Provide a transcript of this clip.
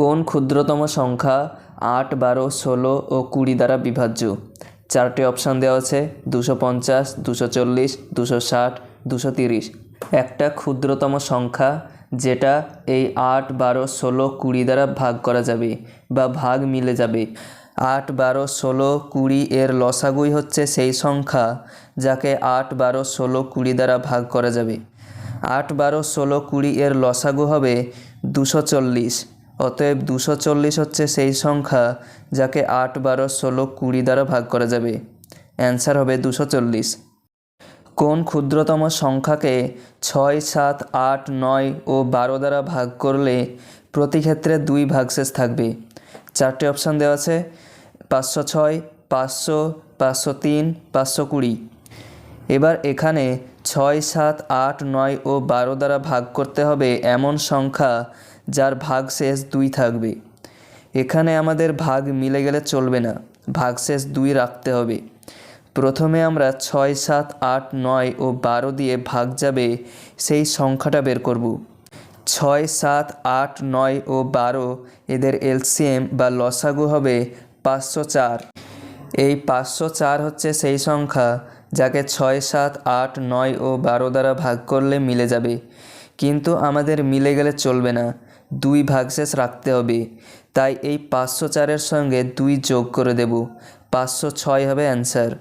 কোন ক্ষুদ্রতম সংখ্যা 8, 12, 16 ও 20 দ্বারা বিভাজ্য? চারটি অপশান দেওয়া আছে 250, 240, 260, 230। একটা ক্ষুদ্রতম সংখ্যা যেটা এই 8, 12, 16, 20 দ্বারা ভাগ করা যাবে বা ভাগ মিলে যাবে। 8, 12, 16, 20 এর লসাগুই হচ্ছে সেই সংখ্যা যাকে 8, 12, 16, 20 দ্বারা ভাগ করা যাবে। 8, 12, 16, 20 এর লসাগু হবে 240। অতএব 240 হচ্ছে সেই সংখ্যা যাকে 8, 12, 16, 20 দ্বারা ভাগ করা যাবে। অ্যান্সার হবে 240। কোন ক্ষুদ্রতম সংখ্যাকে 6, 7, 8, 9 ও 12 দ্বারা ভাগ করলে প্রতি ক্ষেত্রে 2 ভাগশেষ থাকবে? চারটি অপশান দেওয়া আছে 506, 500, 503, 520। এবার এখানে 6, 7, 8, 9 ও 12 দ্বারা ভাগ করতে হবে এমন সংখ্যা যার ভাগশেষ 2 থাকবে। এখানে আমাদের ভাগ মিলে গেলে চলবে না, ভাগশেষ 2 রাখতে হবে। প্রথমে আমরা 6, 7, 8, 9 ও 12 দিয়ে ভাগ যাবে সেই সংখ্যাটা বের করব। 6, 7, 8, 9 ও 12 এদের এলসিএম বা লসাগু হবে 504। এই 504 হচ্ছে সেই সংখ্যা যাকে 6, 7, 8, 9 ও 12 দ্বারা ভাগ করলে মিলে যাবে, কিন্তু আমাদের মিলে গেলে চলবে না, 2 ভাগশেষ রাখতে হবে। তাই এই 504-এর সঙ্গে 2 যোগ করে দেব, 506 হবে অ্যান্সার।